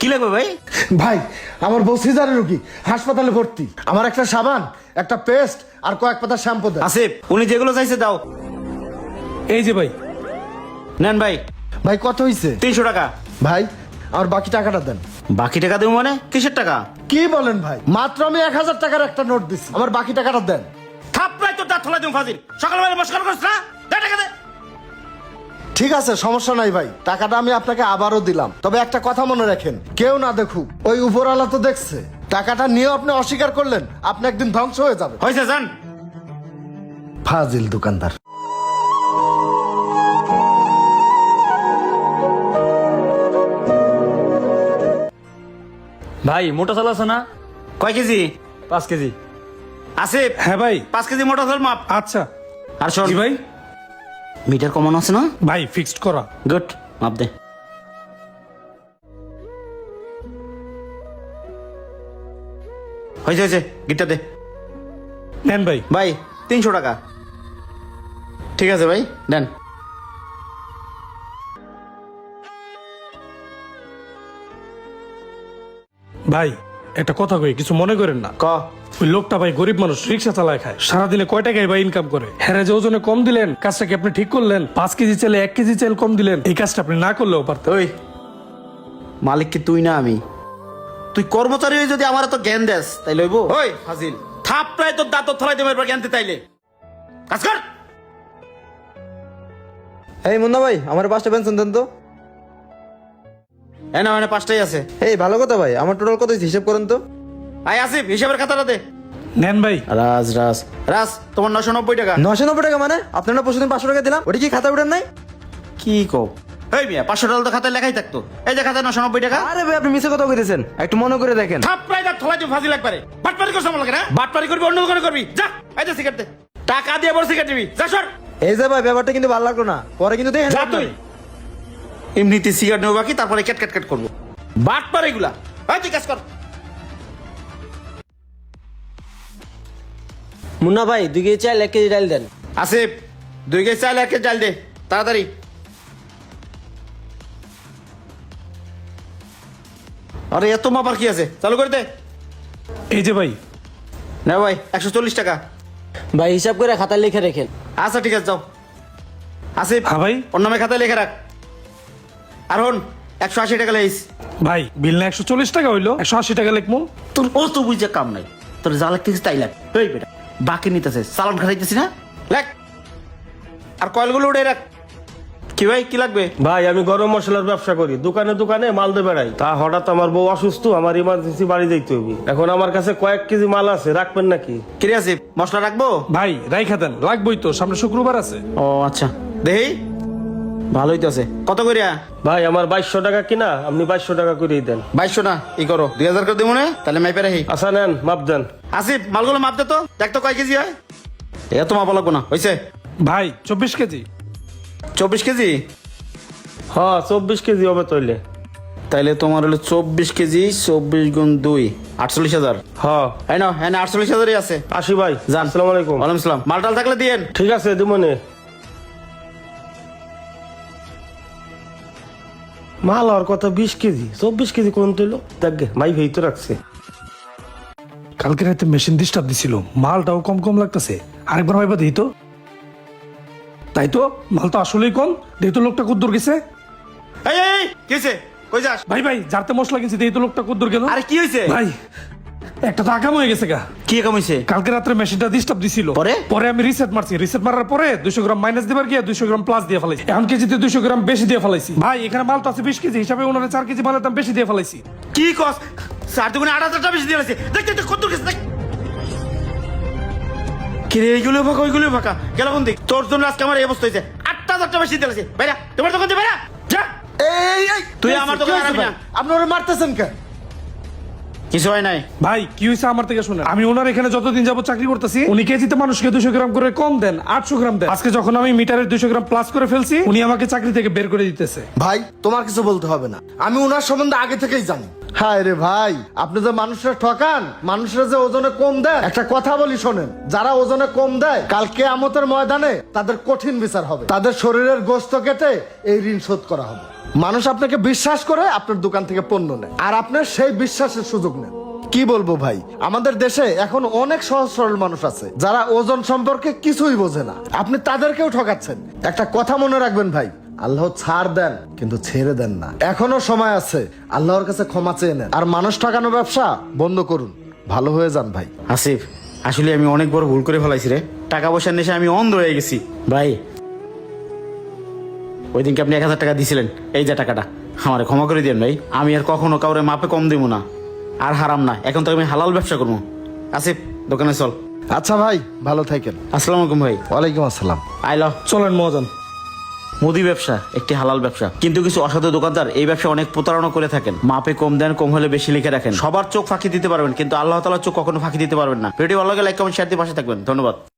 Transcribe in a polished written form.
কি লাগবে ভাই? ভাই আমার বউ সিজারের রোগী, হাসপাতালে ভর্তি। আমার একটা সাবান, একটা পেস্ট আর কয়েক পাতা শ্যাম্পু দেন। আসিফ, উনি যেগুলো চাইছে দাও। এই যে ভাই, নেন ভাই। ভাই কত হইছে? 300 টাকা। ভাই আমার বাকি টাকাটা দেন। বাকি টাকা দেবো মানে? কিসের টাকা? কি বলেন ভাই? মাত্র আমি 1000 টাকার একটা নোট দিচ্ছি, আমার বাকি টাকাটা দেন। থাপড়াই তো দাঁত ফলাই দিম ফাজিল। সকালবেলা মস্কার করিস না, দে টাকা দে। ঠিক আছে, সমস্যা নাই ভাই, টাকাটা আমি আপনাকে আবারও দিলাম। তবে একটা কথা মনে রাখেন, কেউ না দেখুক, ওই উপরওয়ালা তো দেখছে। টাকাটা নিয়েও আপনি অস্বীকার করলেন, আপনি একদিন ধ্বংস হয়ে যাবে। হয়েছে যান। ফাজিল দোকানদার। ভাই মোটা চাল আছে না? কয় কেজি? 5 কেজি। আসিফ, হ্যাঁ ভাই। 5 কেজি মোটা চাল মাপ। আচ্ছা। আর শোন জি ভাই। মিটার কমানো আছে না? ভাই ফিক্সড করা। গুড, মাপ দে। হয়েছে হয়েছে, গিটটা দে। নেন ভাই। ভাই 300 টাকা। ঠিক আছে ভাই, দেন। ভাই একটা কথা কই, কিছু মনে করেন না। ক। ওই লোকটা ভাই গরিব মানুষ, রিক্সা চালায় খায়, সারাদিনে কয় টাকায় ভাই ইনকাম করে। হ্যাঁ, যে ওজনে কম দিলেন, কাজটা কি আপনি ঠিক করলেন? 5 কেজি চাইলে 1 কেজি চাইল কম দিলেন, এই কাজটা আপনি না করলেও পারতেন। ওই মালিক কি তুই না আমি? তুই কর্মচারী হয়ে যদি আমার এত জ্ঞান দেস তাই লইব? ওই ফাজিল, থাপড়াই তোর দাঁত থলাই দেবে এবার জ্ঞান দিতে তাইলে। কাজ কর। এই মুন্না ভাই, আমার 5টা পেনশন দেন তো। না মানে 5টাই আছে। এই ভালো কথা ভাই, আমার টোটাল কত হয়েছে হিসাব করেন তো। আই আসিফ, হিসাবের খাতাটা দে। নেন ভাই। রাজ রাজ রাজ, তোমার 990 টাকা। 990 টাকা মানে? আপনারা পরশুদিন 500 টাকা দিলাম, ওটা কি খাতা উঠেন নাই? কি কো? এই মিয়া, 500 টাকা তো খাতায় লেখাই থাকতো। এই যে খাতায় 990 টাকা। আরে ভাই আপনি মিছে কথা কইতেছেন, একটু মনে করে দেখেন। থাপড়াই দাঁত থলাই দিম ফাজিল একবারে। বাটপারি করছ আমার লাগে না? বাটপারি করবি, অন্য দোকানে করবি। যা, এই যে সিগারেট দে। টাকা দিয়ে বড় সিগারেট দিবি। যা সর। এই যে ভাই ব্যাপারটা কিন্তু ভালো লাগলো না, পরে কিন্তু দেখেন যা তুই। এমনিতে সিগারেট নেবো বাকি, তারপরে ক্যাট ক্যাট ক্যাট করবো। বাটপারি এগুলা। এই তুই কাজ কর। মুন্না ভাই 2 কেজি চাল 1 কেজি ডাল দেন। আসিফ, 2 কেজি চাল 1 কেজি ডাল দে তাড়াতাড়ি। আরে এত মাপার কি আছে, চালু করে দে। এই যে ভাই। না ভাই 140 টাকা। ভাই হিসাব করে খাতায় লিখে রাখেন। আচ্ছা ঠিক আছে, যাও। আসিফ, হ্যাঁ ভাই। ওর নামে খাতায় লিখে রাখ। আর হন, 180 টাকা লেইস। ভাই বিল না 140 টাকা হইলো, 180 টাকা লিখমু। তোর ও তো বুঝে কাম নাই, তোর যা লাগতেছিস তাই লাগ। এই বেটা, বাকি নিতেছে, চালান খাইতেছি না, লাগ। আর কয়েলগুলো উড়ে রাখ। কি ভাই, কি লাগবে? ভাই আমি গরম মশলার ব্যবসা করি, দোকানে দোকানে মাল দিয়ে বেড়াই। তা হঠাৎ আমার বউ অসুস্থ, আমার ইমার্জেন্সি বাড়ি যাইতে হবে। এখন আমার কাছে কয়েক কেজি মাল আছে, রাখবেন নাকি? কিরে আসিফ, মশলা রাখবো? ভাই রাইখা দেন, লাগবেই তো, সামনে শুক্রবার আছে। ও আচ্ছা, দেহি ভালোই তো আছে। কত করিয়া? ভাই আমার 2200 টাকা কিনা, আপনি 2200 টাকা করেই দেন। 2200 না, ই করো 2000 করে দেবো না, তাহলে মাইপে রাখি। আচ্ছা নেন, মাপ দেন। আসিফ, মালগুলো মাপ দে তো, দেখ তো কয় কেজি হয়। এত মাপ লাগবো না, হয়েছে। ভাই 24 কেজি। 24 কেজি? হ্যাঁ 24 কেজি হবে তৈলে। তাইলে তোমার হলো 24 কেজি, 24 গুণ 2, 48,000। হ্যাঁ এই নাও, হ্যাঁ 48,000ই আছে। আসি ভাই, যান। আসসালামু আলাইকুম। ওয়ালাইকুম আসসালাম। মালটাল থাকলে দিয়েন। ঠিক আছে দিমনে। মাল আর কত 20 কেজি, 24 কেজি কোন তৈল? দেখ মাই ভেই তো রাখছে। কালকে রাতে মেশিন ডিস্টার্ব দিছিল, মালটাও কম কম লাগতেছে। আরেকবার ভাইবা দেই তো। তাই তো, মাল তো আসলেই কম। দেই তো লোকটা কদ্দুর গেছে। এই এই এই, কি হয়েছে? কই যাস? ভাই ভাই, যারতে মশলা কিনছি, দেই তো লোকটা কদ্দুর গেল। আরে কি হয়েছে? ভাই একটা তো আকাম হয়ে গেছে গা। কি কমিছে? কালকে রাত্রে মেশিনটা ডিস্টার্ব দিছিল, পরে? পরে আমি রিসেট মারছি। রিসেট মারার পরে 200 গ্রাম মাইনাস দিবার গিয়ে 200 গ্রাম প্লাস দিয়ে ফেলাইছি। এখন কেজিতে 200 গ্রাম বেশি দিয়ে ফেলাইছি। ভাই এখানে মাল তো আছে 20 কেজি, হিসাবে ওনারে 4 কেজি মালের দাম বেশি দিয়ে ফেলাইছি। কি কস? 4 দুগুণে 8,000 টাকা বেশি দিয়েছে। দেখ দেখ কত গেছে দেখ। কিরে এইগুলো ফাঁকা, ওইগুলো ফাঁকা, গেল কোন দিক? তোর জন্য আজকে আমার এই অবস্থা হয়েছে। 8,000 টাকা বেশি দিয়েছে। বাইরা, তোমার দোকান থেকে বাইরা, যা। এই এই, তুই আমার দোকানে আনবি না। আপনি ওরা মারতেছেন কেন? কিছু হয় নাই। ভাই কি হয়েছে আমার থেকে শুনে, আমি ওনার এখানে যতদিন যাবত চাকরি করতেছি, উনি কেজিতে মানুষকে 200 গ্রাম করে কম দেন, 800 গ্রাম দেন। আজকে যখন আমি মিটারের 200 গ্রাম প্লাস করে ফেলছি, উনি আমাকে চাকরি থেকে বের করে দিতেছে। ভাই তোমার কিছু বলতে হবে না, আমি ওনার সম্বন্ধে আগে থেকেই জানি। হায় রে ভাই, আপনি যে মানুষের ঠকান, মানুষের যে ওজনে কম দেন। একটা কথা বলি শোনেন, যারা ওজনে কম দেয় কাল কিয়ামতের ময়দানে তাদের কঠিন বিচার হবে, তাদের শরীরের গোশত কেটে এই ঋণ শোধ করা হবে। মানুষ আপনাকে বিশ্বাস করে আপনার দোকান থেকে পণ্য নেয়, আর আপনার সেই বিশ্বাসের সুযোগ নেন। কি বলবো ভাই, আমাদের দেশে এখন অনেক সহজ সরল মানুষ আছে যারা ওজন সম্পর্কে কিছুই বোঝে না। আপনি তাদেরকেও ঠকাচ্ছেন। একটা কথা মনে রাখবেন ভাই, আল্লাহ ছাড় দেন কিন্তু ছেড়ে দেন না। এখনো সময় আছে, আল্লাহর কাছে ক্ষমা চেয়ে নেন, আর মানুষ ঠকানো ব্যবসা বন্ধ করুন। ভালো হয়ে যান ভাই। আসিফ, আসলে আমি অনেক বড় ভুল করে ফেলাইছি রে। টাকা পয়সার নেশে আমি অন্ধ হয়ে গেছি। ভাই ওই দিনকে আপনি 1000 টাকা দিয়েছিলেন, এই যে টাকাটা আমার ক্ষমা করে দিন ভাই। আমি আর কখনো কাউরে মাপে কম দিব না, আর হারাম না। এখন তো আমি হালাল ব্যবসা করবো। আসিফ, দোকানে চল। আচ্ছা ভাই, ভালো থাকেন। আসসালামু আলাইকুম ভাই। ওয়ালাইকুম আসসালাম। আইলো। চলেন মহাজন। মুদি ব্যবসা একটি হালাল ব্যবসা, কিন্তু কিছু অসাধু দোকানদার এই ব্যবসা অনেক প্রতারণা করে থাকেন। মাপে কম দেন, কম হলে বেশি লিখে রাখেন। সবার চোখ ফাঁকি দিতে পারবেন, কিন্তু আল্লাহ তাআলার চোখ কখনো ফাঁকি দিতে পারবেন না। ভিডিও ভালো লাগে লাইক কমেন্ট শেয়ার দিয়ে পাশে থাকবেন। ধন্যবাদ।